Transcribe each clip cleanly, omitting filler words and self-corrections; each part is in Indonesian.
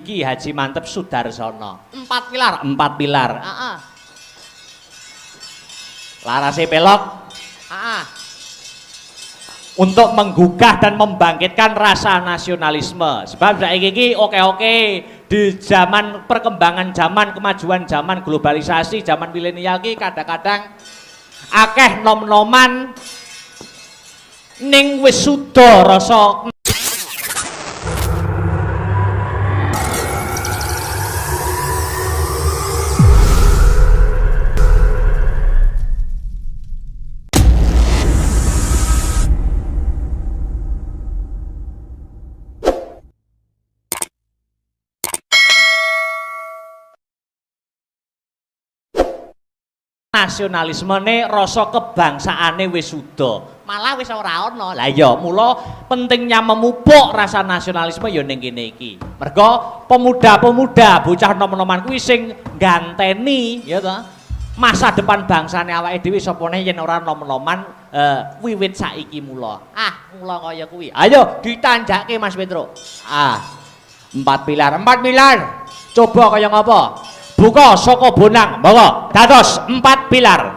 Ki Haji Mantep Sudarsono. 4 pilar, 4 pilar. Larase pelok. Untuk menggugah dan membangkitkan rasa nasionalisme. Sebab saiki iki oke-oke di zaman perkembangan zaman, kemajuan zaman, globalisasi, zaman milenial iki kadang-kadang akeh nom-noman ning wis suda rasa nasionalismene, rasa kebangsaane wis suda. Malah wis ora ana. Lah iya, mula pentingnya memupuk rasa nasionalisme ya ning kene iki. Mergo pemuda-pemuda bocah nom-noman kuwi sing ganteni ya to. Masa depan bangsane awake dhewe sapane yen ora nom-noman wiwit saiki mula. Mula kaya kuwi. Ayo ditanjake Mas Petro. 4 pilar, 4 pilar. Coba kaya ngapa? Buka saka bonang, monggo dados 4 pilar.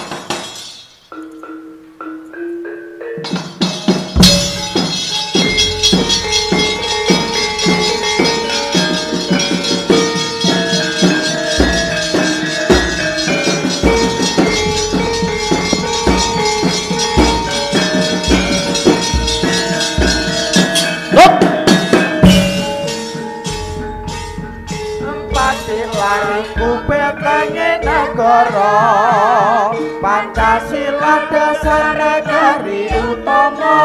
Pancasila dasar negari utama,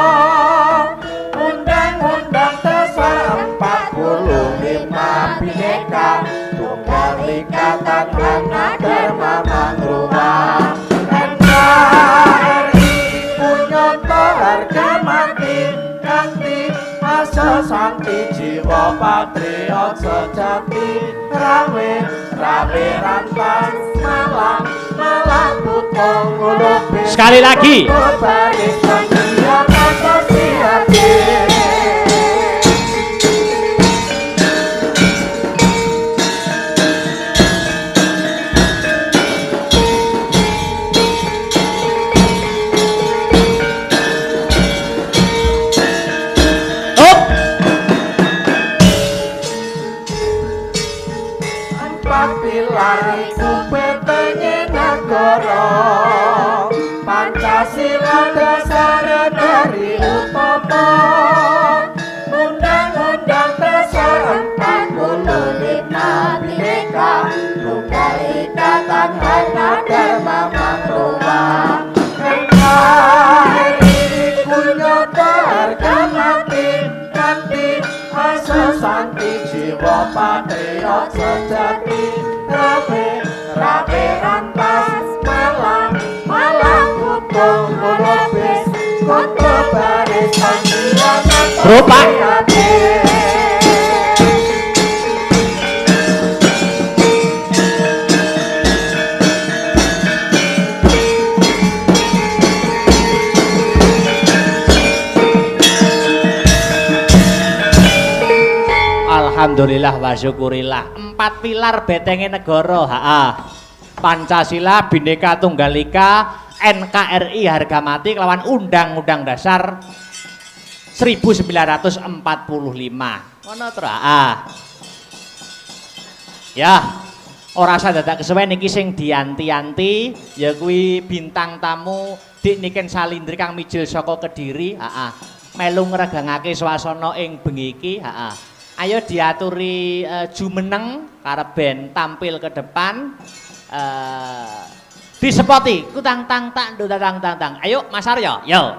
Undang-Undang Dasar 45 Bhinneka Tunggal Ika Tadhana Dharma Mangruwa. NKRI punyata harga mati kanthi asa santi jiwa patriot sejati. Rawe rantas malang putong ngulupi. Sekali lagi. Pancasila dasar negari utama, Undang-Undang Dasar 45 Bhinneka Tunggal Ika Tadhana Dharma Mangruwa. NKRI punyata harga mati kanthi asa santi jiwa patriot sejati. Rabe rantas malang putong ngulupis kota barisan Rupa. Alhamdulillah wa syukurillah. 4 pilar betenge negara. Pancasila, Bhinneka Tunggal Ika, NKRI harga mati kelawan Undang-Undang Dasar 1945. Ngono to, Ya, ora usah dadak kesuwen iki sing dianti-anti ya kuwi bintang tamu Dik Niken Salindri kang mijil saka Kediri, melu ngregangake swasana ing bengi iki, Ayo diaturi jumeneng karep ben tampil ke depan. Disepoti kutang tang tak ndo tang tang tang. Ayo Mas Aryo, yo.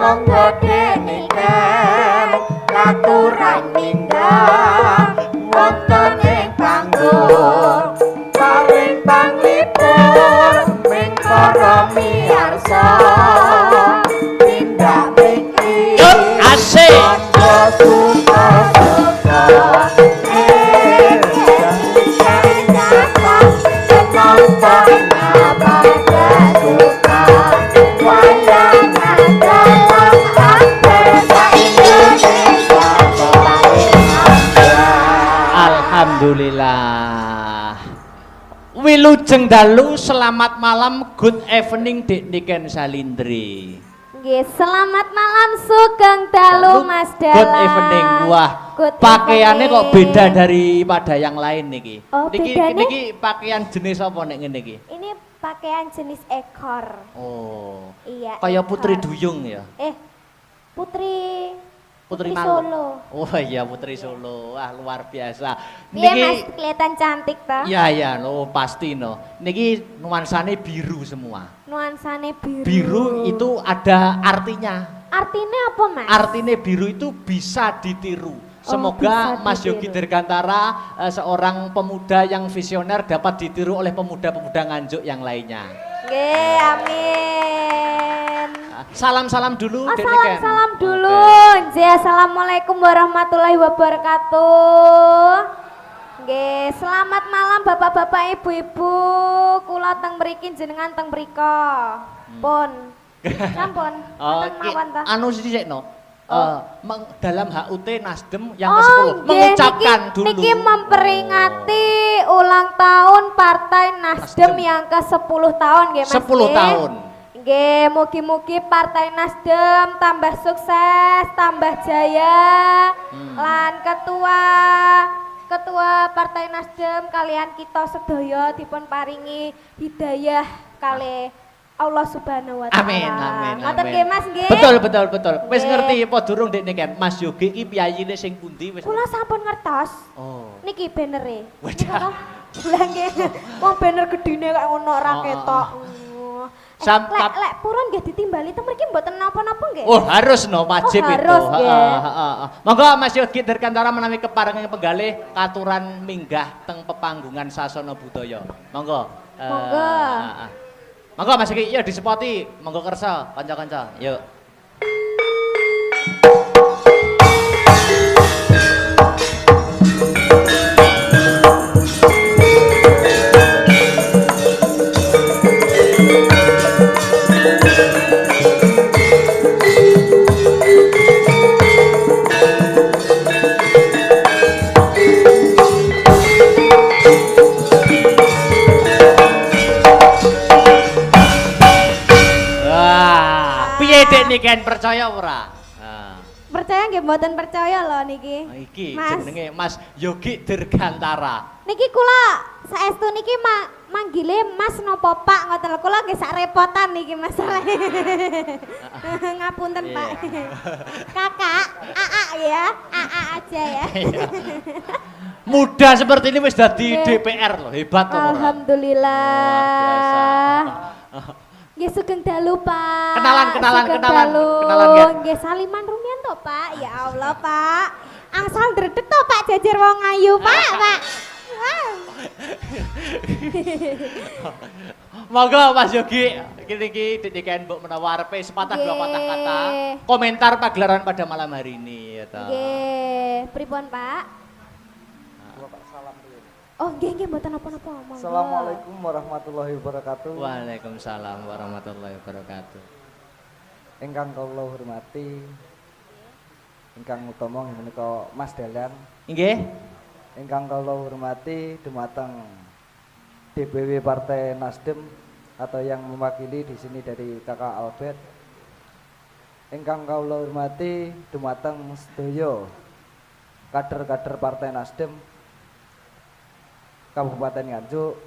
Monggo deniken katuran mindhang wonten ing panggung paring panglipur ming para miyarsa Alhamdulillah. Wilujeng dalu, selamat malam, good evening Dik Niken Salindri. Nggih, selamat malam Sugeng dalu Mas Dalang. Good evening. Wah, Good pakaiannya kok evening. beda daripada yang lain niki. Oh, niki bedane? niki pakaian jenis apa nek ngene iki? Ini pakaian jenis ekor. Oh. Iya. Kayak ekor. Putri Duyung ya. Putri Malu. Solo. Oh iya Putri Solo. Wah, luar biasa. Iya Mas, kelihatan cantik toh. Ya ya, no pasti no. Niki nuansane biru semua. Nuansane biru. Biru itu ada artinya. Artinya apa Mas? Artinya biru itu bisa ditiru. Semoga bisa Mas ditiru. Yogi Dirgantara seorang pemuda yang visioner dapat ditiru oleh pemuda-pemuda Nganjuk yang lainnya. Nggih, amin. Salam-salam dulu, Oh, Dek Niken. salam dulu. Nggih, assalamualaikum warahmatullahi wabarakatuh. Nggih, selamat malam Bapak-bapak, Ibu-ibu. Kula teng mriki jenengan teng mriko. Pun. Sampun. Oh, Wonten mawon ta? anu sithikno. Dalam HUT Nasdem yang Oh, ke-10 nggih, mengucapkan niki, dulu. niki memperingati ulang tahun Partai Nasdem Nasdem. yang ke-10 tahun nggih Mas. 10 nggih? tahun. Nggih, mugi-mugi Partai Nasdem tambah sukses, tambah jaya. Lan ketua Partai Nasdem kalian kita sedaya dipun paringi hidayah kalih Allah Subhanahu wa taala. Amin, amin, Ngoten amin. nggih Mas nggih. Betul, betul, betul. Wis Nggih. ngerti apa durung Dek Niken? Mas Yogi iki piyayine sing pundi wis? Kula sampun ngertos. Oh. Niki banere. Wadah. Lah nggih. Wong banner gedine kok ngono ora Oh, ketok. Lek purun nggih ditimbali teng mriki mboten napa-napa nggih. Oh, harus no, wajib Oh, itu. harus, nggih. Monggo Mas Yogi Dirgantara menawi keparenging penggalih katuran minggah teng pepanggungan sasana budaya. Monggo. Monggo. Monggo Mas Yogi, ya disepoti. Monggo kersa kanca-kanca. Yuk. Wah, piye Dek Niken percaya ora? Nah. Percaya nggih mboten percaya lho niki. Iki Mas. jenenge Mas Yogi Dirgantara. Niki kula saestu niki manggile Mas napa Pak ngoten lho. Kula nggih sak repotan niki masalah. Ngapunten Pak. Kakak, AA ya. AA aja ya. Iya. Muda seperti ini wis dadi Nggih. DPR loh, hebat loh. Alhamdulillah. Luar Nggih sugeng dalu Pak. Kenalan, Sugeng kenalan, dalu. kenalan, nggih. Nggih saliman rumiyin to Pak. Ya Allah Pak. Angsal ndredeg to Pak jajar wong ayu Pak, Pak. Wow. Monggo Mas Yogi, iki Dek Niken mbok menawa arepe sepatah dua patah kata komentar pagelaran pada malam hari ini ya toh. Nggih, pripun Pak? Oh, nggih mboten napa-napa. Monggo. Assalamualaikum warahmatullahi wabarakatuh. Waalaikumsalam warahmatullahi wabarakatuh. Ingkang kula hormati, ingkang utama menika Mas Dalang. Nggih. Ingkang kula hormati dumateng DPW Partai Nasdem atau yang mewakili di sini dari Kakak Albert. Ingkang kula hormati dumateng sedaya kader-kader Partai Nasdem Kabupaten Nganjuk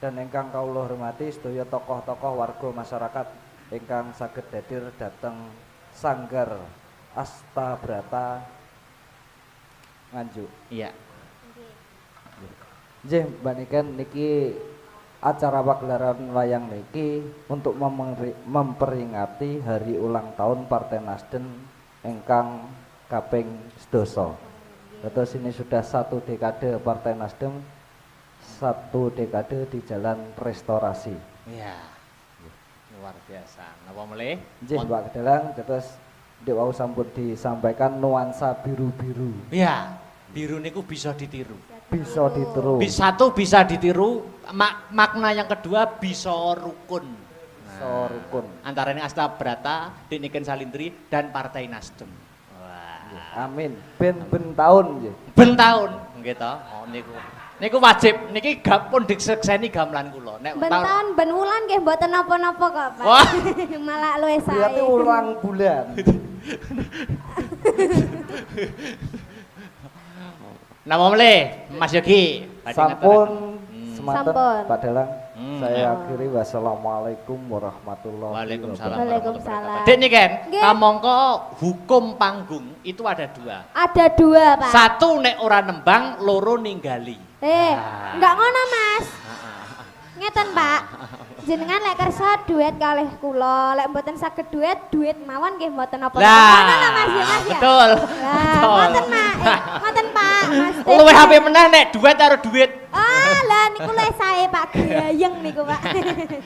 dan ingkang kawula hormati sedaya tokoh-tokoh warga masyarakat ingkang saged hadir dhateng Sanggar Astabrata Nganjuk. Iya. Nggih, Mbak Niken niki acara pagelaran wayang niki untuk memperingati hari ulang tahun Partai Nasdem ingkang kaping 12. Terus ini sudah 1 dekade Partai Nasdem, 1 dekade di jalan restorasi. Iya. Luar biasa. Napa melih? Nggih, Mbak Dalang, terus Dek wau sampun disampaikan nuansa biru-biru. Iya. Biru niku bisa ditiru. Bisa ditiru. Satu bisa ditiru, makna yang kedua bisa rukun. Bisa rukun. Antara ini Astabrata, Dek Niken Salindri dan Partai Nasdem. Wah. Amin. Ben tahun nggih. Ben tahun. nggih to. Oh niku. Niku wajib, niki pun disekseni gamelan kula. Nek Bentan ben wulan nggih mboten napa-napa kok, Pak. Wah. Malah luwih sae. Berarti ulang bulan. Nama mele, Mas Yogi. Sampun semanten Sampun. Pak Dalang. Saya Oh. akhiri wassalamualaikum warahmatullahi Waalaikumsalam. Waalaikumsalam. Dek nih kan, Nggih. kamangka hukum panggung itu ada 2. Ada 2, Pak. Satu nek ora nembang, loro ninggali. Enggak ngono, Mas. Ngeten, Pak. Jenengan lek kersa duet kalih kula, lek mboten saged duet mawon nggih mboten napa-napa. Ngono lho, Mas ya, Mas ya. Betul. Lah, ngoten, Mak. Ngoten, Pak. Mas. Luwih HP meneh nek duet karo duit. Ah, lah niku luwih sae, Pak. Gayeng niku, Pak.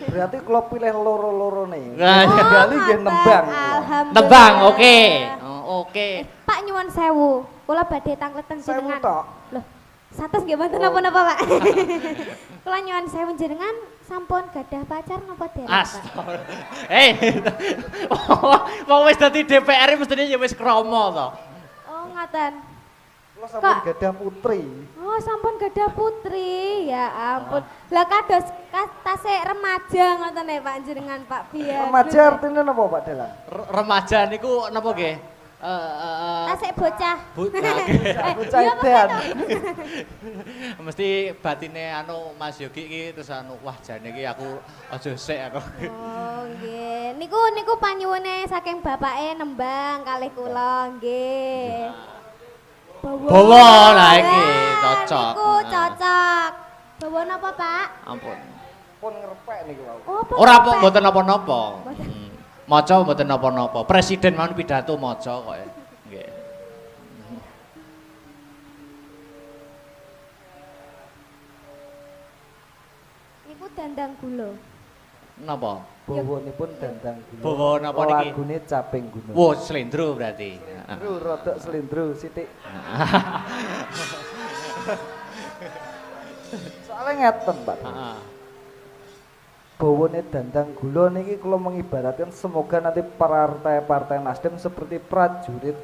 Berarti kalau pilih loro-loro nih. Nah, Kali nggih nembang. Alhamdulillah. Nembang, oke. Oh, oke. Pak nyuwun sewu. Kula badhe tangkleten Sewu jenengan. tok. Loh, satus nggih mboten napa-napa, Pak. Kula nyuwun sewu jenengan sampun gadah pacar napa dereng, Pak? Astagfirullah. Wong wis dadi DPR mestine ya wis krama to. Oh, ngoten. Kalau sampun Kak. gadah putri. Oh, sampun gadah putri. Ya ampun. Lah kados tasik remaja ngoten ya, Pak jenengan, Pak biar. Remaja artinya apa Pak Dalang? Remaja niku napa nggih? Tasik bocah. Bocah iya, edan. Mesti batine anu Mas Yogi iki terus anu wah jane iki aku aja sik aku. Oh, nggih. Niku panyuwune saking bapake nembang kalih kula, nggih. Bawa lah iki cocok. Niku cocok. Bawa napa, Pak? Ampun. Pun ngerepek niku wau. Oh, Ora Pak. mboten napa-napa. Mboten. Maca mboten napa-napa. Presiden mawon pidato maca kok. Nggih. Niku dandang gula. Napa? Bawanipun dandang gula. Bawa napa niki? Lagune caping gunung. Wo slendro berarti. Lho rodok slendro sithik. Soalnya ngeten, Pak. Heeh. Bawane dandang gula niki kula mengibaratkan semoga nanti partai-partai Nasdem seperti prajurit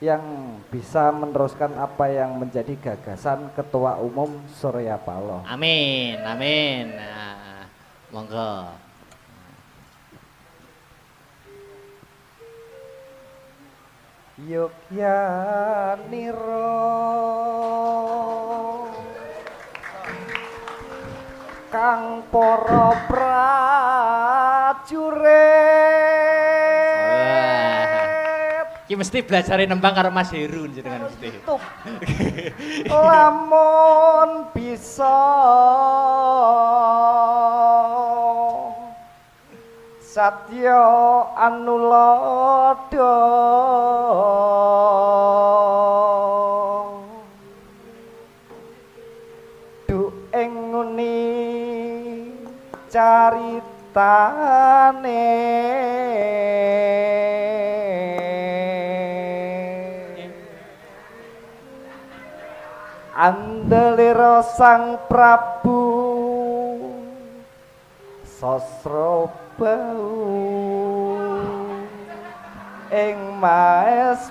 yang bisa meneruskan apa yang menjadi gagasan Ketua Umum Surya Paloh. Amin, amin. Nah, monggo. Yogyaniro kang para prajurit Iki mesti belajarin nembang karo Mas Heru jenengan mesti. tutup lamun bisa satya anulada du ing nguni caritane andelira Sang Prabu Sasrabau ing Maespati.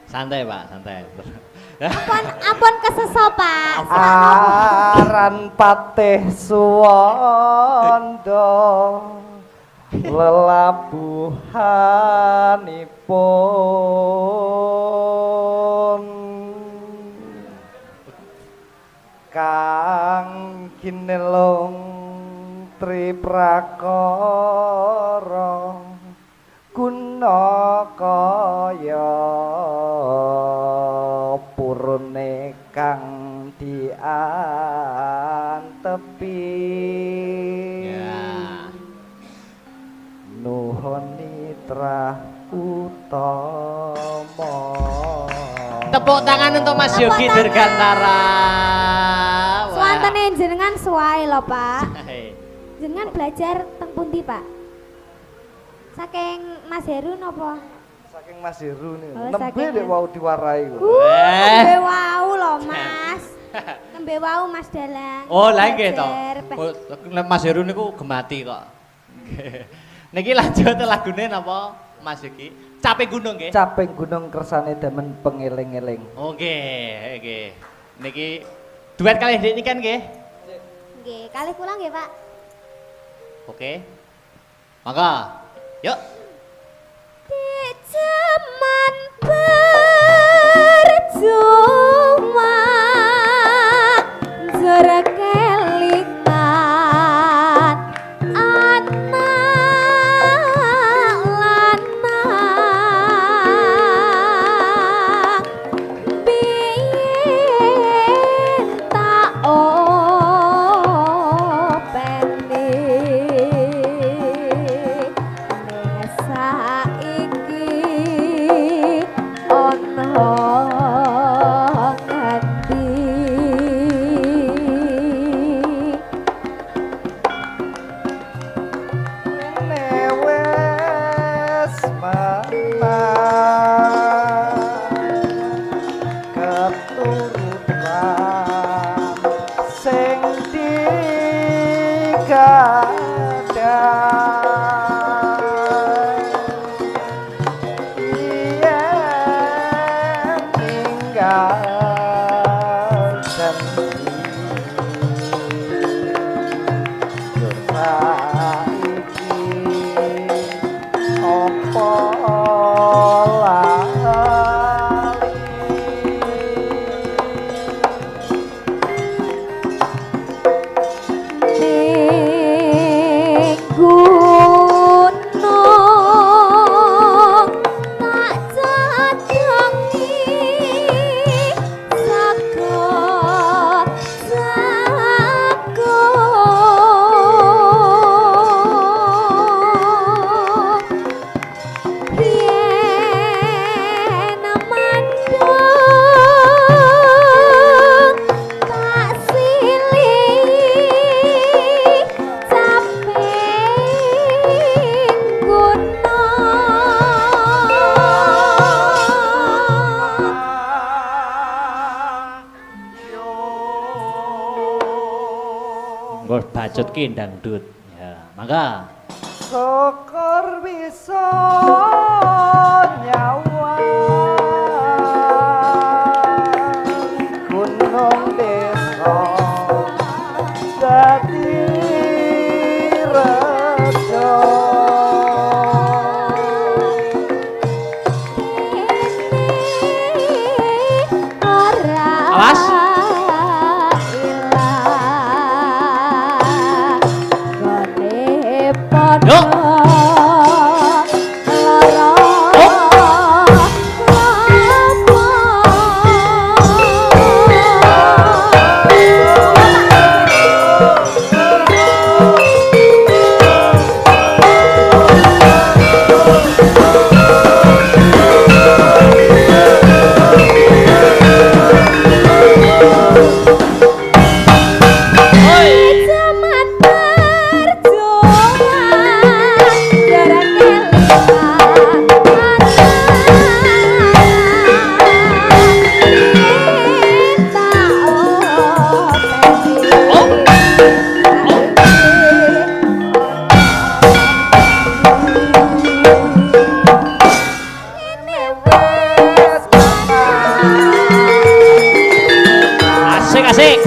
Santai, Pak, santai. Ampun keseso, Pak. Aran Patih Suwanda lelabuhanipun kang kinelung triprakara guna kaya purune kang diantepi Ya. nuhun nitra utama. Tepuk tangan untuk Mas Tepuk Yogi tangan. Dirgantara. Wah. Swantene jenengan suwae lho, Pak. Hei. Jenengan belajar teng pundi, Pak? Saking Mas Heru napa? Saking Mas Heru nih, Oh, nembe saking dek wau diwarai. Nembe wau lho, Mas. Nembe wau Mas Dalang. Oh, lah nggih to. Belajar, Pak. Oh, Mas Heru niku gemati kok. Nggih. Niki lanjut lagune napa Mas Yogi? Caping gunung nggih. Caping gunung kersane demen pengeling-eling. Oke, oke. Niki duet kalih Dik nikan nggih. Nggih, kalih kula nggih, Pak. Oke. Mangga. Yuk. Di zaman percuma kelingan anak lanang biyen tak openi nek saiki ono Bacut ki dangdut. Ya, mangga. Syukur bisa nyawa gunung desa dadi rejo Awas. Yuk. Asik.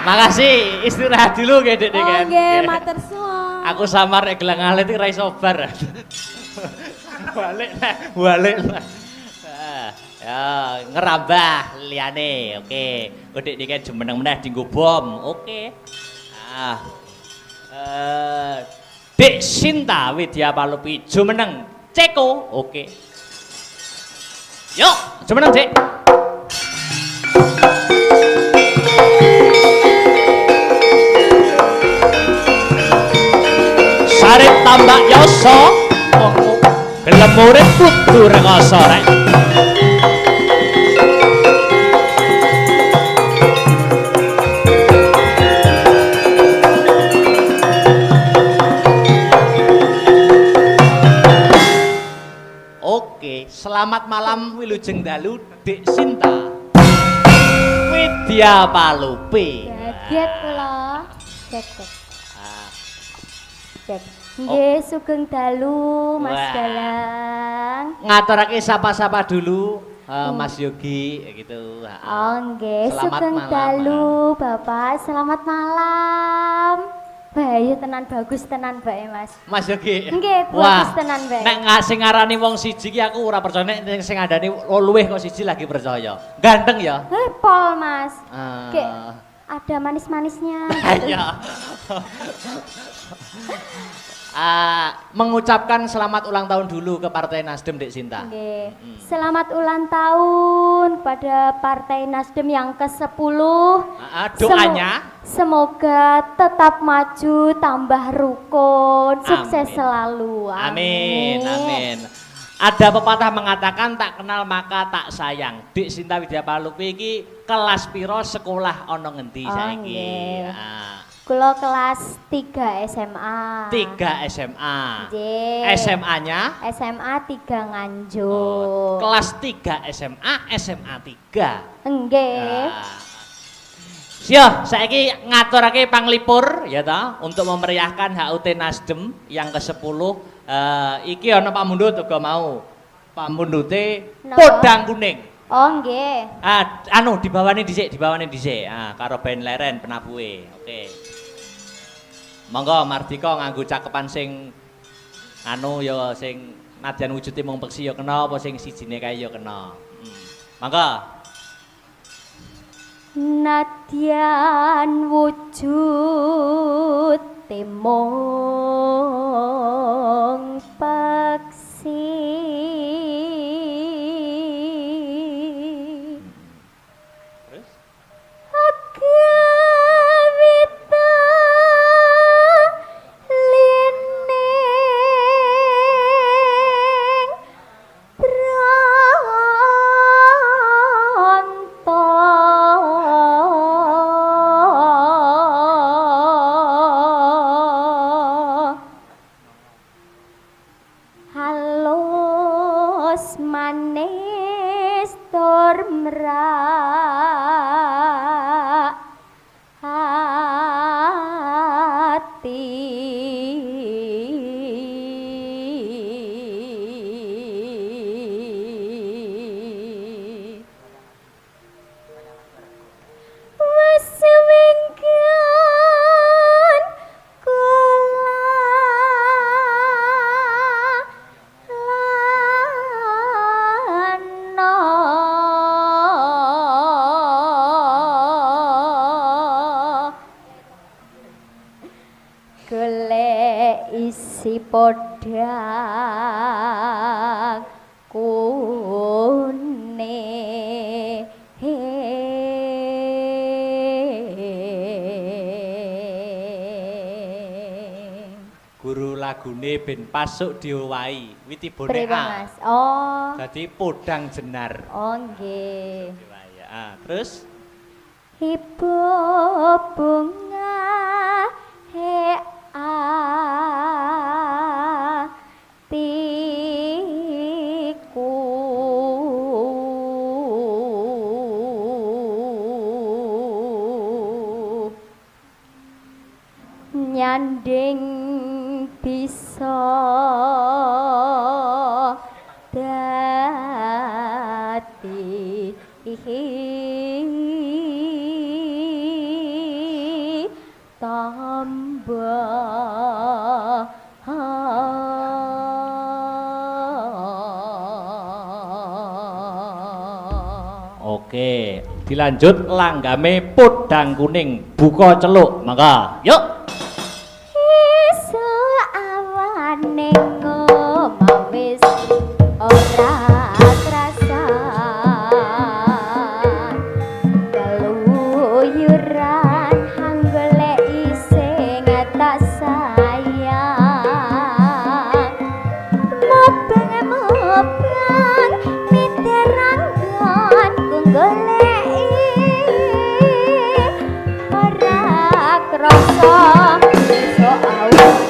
Makasih, istirahat dulu nggih Dik Oh kan. nggih, matur suwun. Aku samar nek gelang alit iki ra iso bar. Balik lah. Ya, ngerambah liyane. Oke. Dik Dik jumeneng meneh dienggo bom. Oke. Ah. Dik Sinta Widya Palupi jumeneng Ceko. Oke. Yuk, jumeneng Dik. Sarip tambak yoso gelem urip kudu rekoso rek. Oke, selamat malam wilujeng dalu Dik Sinta Widya Palupi. Kaget kula. Cek. Ah, Cek. Nggih, sugeng dalu Mas Wah. Galang. ngaturake sapa-sapa dulu Mas Yogi gitu. Oh nggih, Selamat sugeng malam. dalu Bapak. Selamat malam. Bayu tenan bagus tenan bae Mas. Mas Yogi. Nggih, Wah, bagus tenan bae. nek sing ngarani wong siji ki aku ora percaya, nek sing ngandani luwih kok siji lagi percaya. Ganteng ya. Pol Mas. Ah. Kayak ada manis-manisnya. Iya. Mengucapkan selamat ulang tahun dulu ke Partai Nasdem Dik Sinta. Nggih. Selamat ulang tahun pada Partai Nasdem yang ke-10. Doanya Semoga tetap maju, tambah rukun, sukses Amin. selalu. Amin, amin. Ada pepatah mengatakan tak kenal maka tak sayang. Dik Sinta Widya Palupi iki kelas piro sekolah ana ngendi Oh, saiki? nggih. Ah, Kulo kelas 3 SMA. 3 SMA. Nggih. SMA-nya SMA 3 Nganjuk. kelas 3 SMA, SMA 3. Nggih. Yo, saiki ngaturake panglipur ya ta untuk memeriahkan HUT Nasdem yang ke-10. Iki ana Pak Mundut uga mau. Pak Mundute Napa? podang kuning. Oh nggih. Anu dibawane dhisik. Karo band leren penabuhe. Oke. Monggo Mardika nganggo cakepan sing anu ya sing nadyan wujude mung peksi ya kena apa sing sijine kae ya kena. Monggo. Nadyan wujud temong peksi Terus agawita lining halus manis tur merak hati wis wingkan kula lana golek isi podang kuning. guru lagune ben pasuk diowahi Witibone Pripun, A. Mas? Oh, Dadi podang jenar. oh nggih. Diowahi. Terus Ibu bunga hatiku nyanding bisa dadi tambah Oke, dilanjut langgame podang kuning buka celuk maka yuk. iso awane ngomong wis ora krasan keluyuran hang golek sing tak sayang mobang miterang ku goleki ora krasa iso awak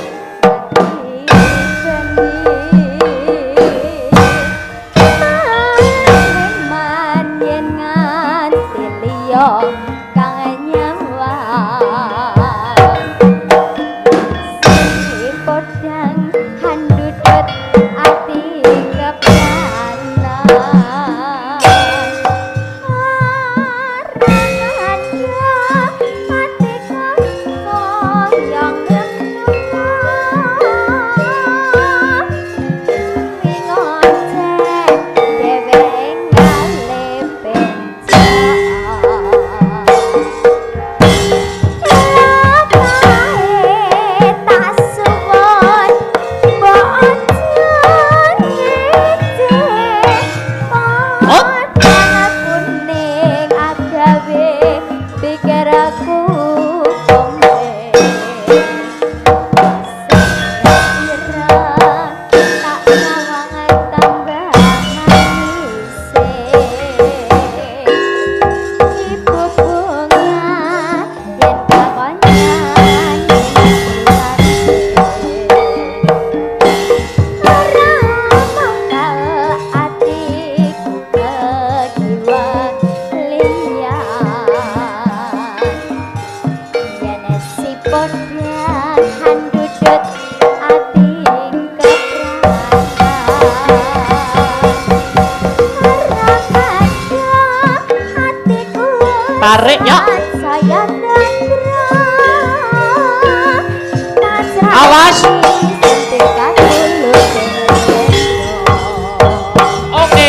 tarik ya. Awas. Oke.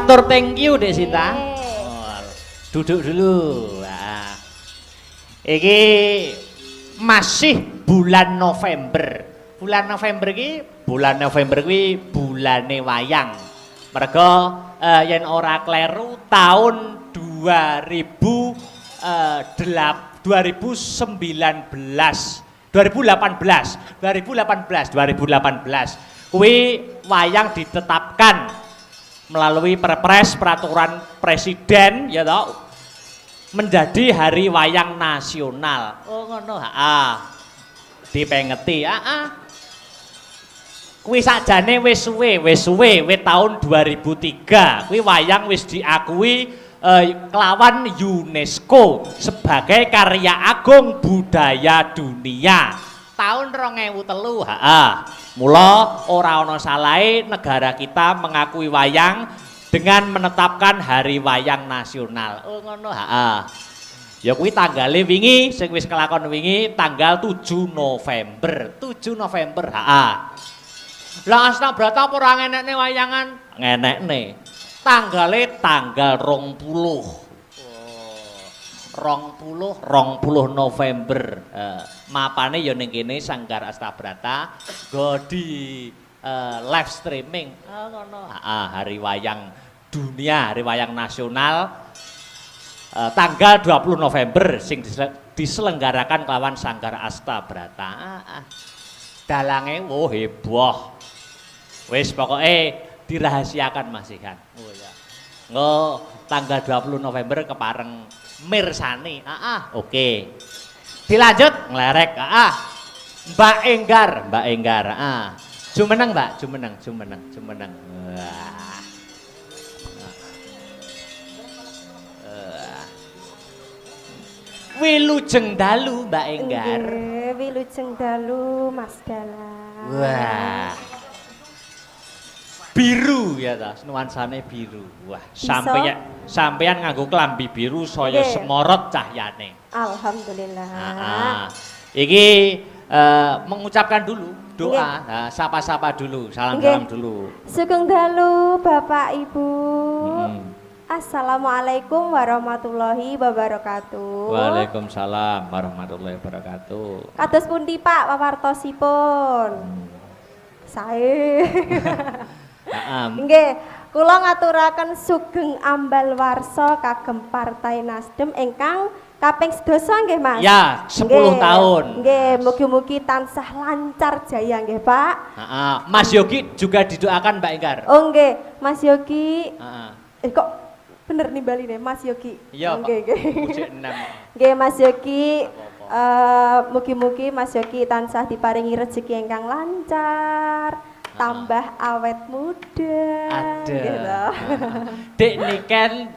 Matur thank you Dek Sinta. Oke. Oh, duduk dulu. Nah. Iki masih bulan November. Bulan November kuwi bulane wayang. Mergo yen ora kleru tahun 2018 kuwi wayang ditetapkan melalui perpres peraturan presiden ya toh menjadi hari wayang nasional. Oh ngono dipengeti kuwi sakjane wis suwe tahun 2003 kuwi wayang wis diakui kelawan UNESCO sebagai karya agung budaya dunia tahun 2003 mula ora ana salahe negara kita mengakui wayang dengan menetapkan hari wayang nasional. Oh ngono ya kuwi tanggale wingi sing wis kelakon wingi tanggal 7 November Lah Astabrata apa ora ngenekne wayangan? Ngenekne. Tanggale tanggal 20 November. Mapane ya ning kene Sanggar Astabrata go di live streaming. Ngono. Hari wayang dunia, hari wayang nasional tanggal 20 November sing diselenggarakan kelawan Sanggar Astabrata. Dalange heboh. Wis pokoke dirahasiakan Mas Ihan. Oh ya. Tanggal 20 November kepareng mirsani. Oke. Dilanjut nglerek. Mbak Enggar. Jumeneng Mbak, jumeneng. Wah. Wilujeng dalu Mbak Enggar. Nggih, wilujeng dalu Mas Dalang. Wah. Biru ya ta, nuansane biru. Wah, sampeyan nganggo klambi biru saya semorot cahyane. Alhamdulillah. Iki mengucapkan dulu doa, sapa-sapa dulu, salam-salam dulu. Sugeng dalu Bapak Ibu. Assalamualaikum warahmatullahi wabarakatuh. Waalaikumsalam warahmatullahi wabarakatuh. Kados pundi Pak pawartosipun? Sae. Nggih, kula ngaturaken sugeng ambal warsa kagem Partai Nasdem ingkang kaping 12 nggih Mas. Ya, 10 tahun. Nggih, mugi-mugi tansah lancar jaya nggih Pak. Mas Yogi juga didoakan Mbak Enggar. Oh nggih, Mas Yogi. Kok bener nimbali nih Mas Yogi. Iya, nggih. Pucuk 6. Nggih Mas Yogi, mugi-mugi Mas Yogi tansah diparingi rezeki ingkang lancar, tambah awet muda. Ada. Dek niken,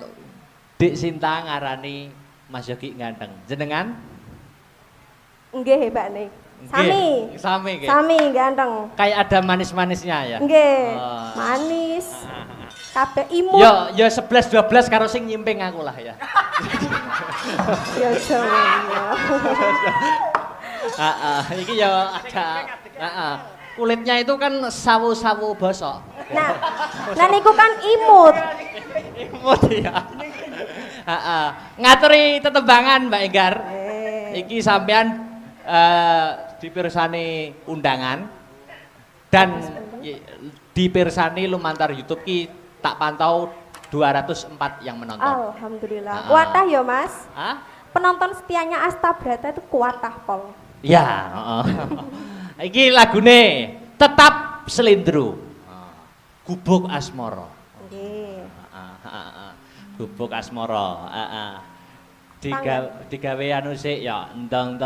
Dek Sinta ngarani Mas Yogi ganteng. Jenengan? Nggih, Mbak Nik. Sami ganteng. Kayak ada manis-manisnya ya. Nggih. Manis. Kabeh imut. Ya 11 12 karo sing nyimping aku lah ya. Ya jangan. Iki ya ada. Kulitnya itu kan sawu-sawu bosok. Nah niku kan imut. Imut ya. Ngaturi tetembangan Mbak Enggar. Iki sampean dipirsani undangan dan dipirsani lumantar YouTube ki tak pantau 204 yang menonton. Alhamdulillah. Kuatah ya Mas? Penonton setianya Astabrata itu kuatah pol. Ya. Iki lagune Tetap Selindro. Gubuk Asmara. Nggih. Gubuk Asmara. Digawe anu sik ya ndang.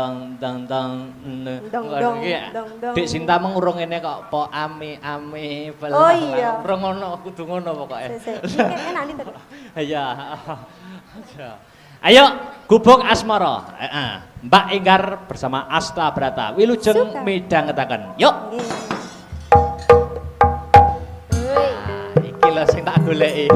Dik Sinta mengurung ngene kok po ame belah. Oh iya. Urung ngono, kudu ngono pokoke. Enak nih tuh. Iya. Ayo Gubuk Asmara. Mbak Enggar bersama Astabrata. Wilujeng midhangetaken. Yuk. Iki lho sing tak goleki.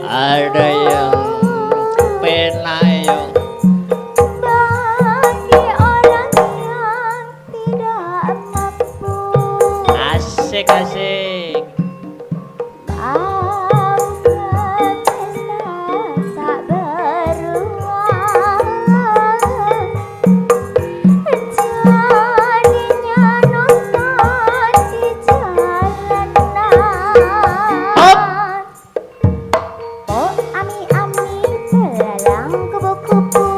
Ada yang penayung asik.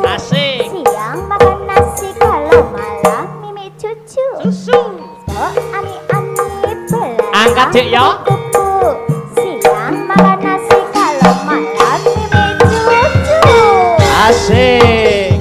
Asik. Siang makan nasi, kalau malam mimi cucu. Susu. Ami-ami belalang Angkat, Dik, ya. kupu-kupu. Siang makan nasi, kalau malam mimi cucu. Asik.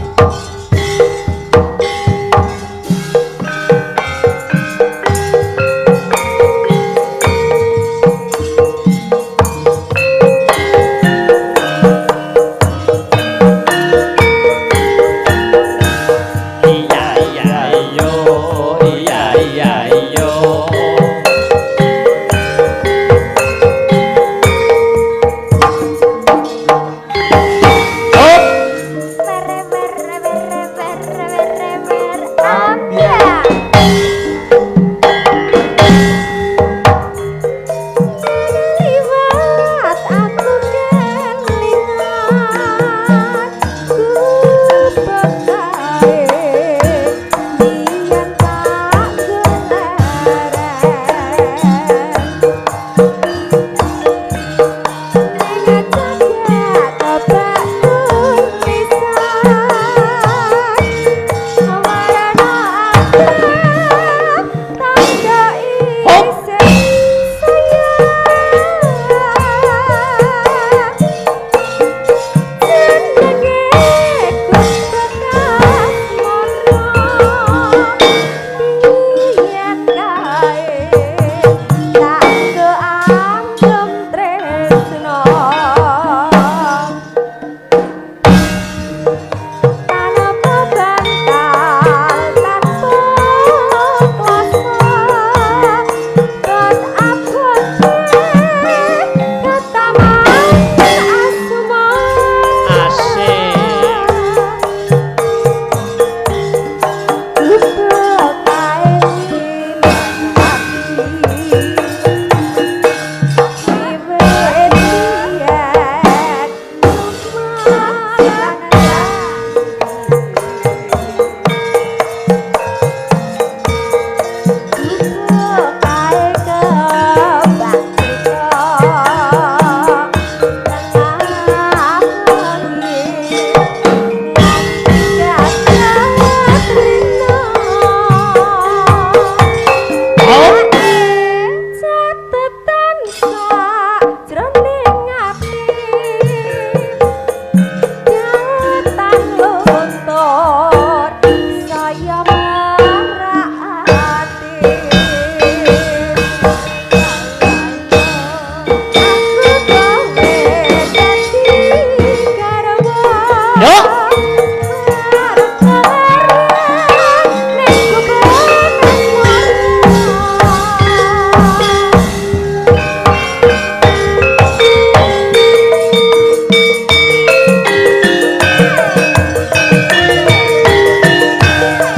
Iya iya iyo, iya iya iyo. Hop. Mere mere mere mere mere mere ambia. Liwat aku kelingan ku bekae biyen tak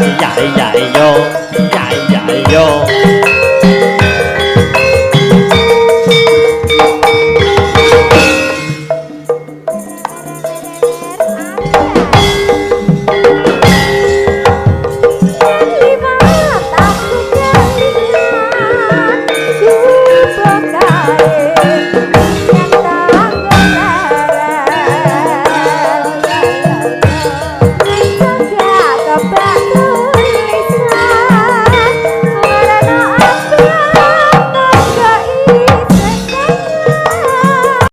Iya iya iyo.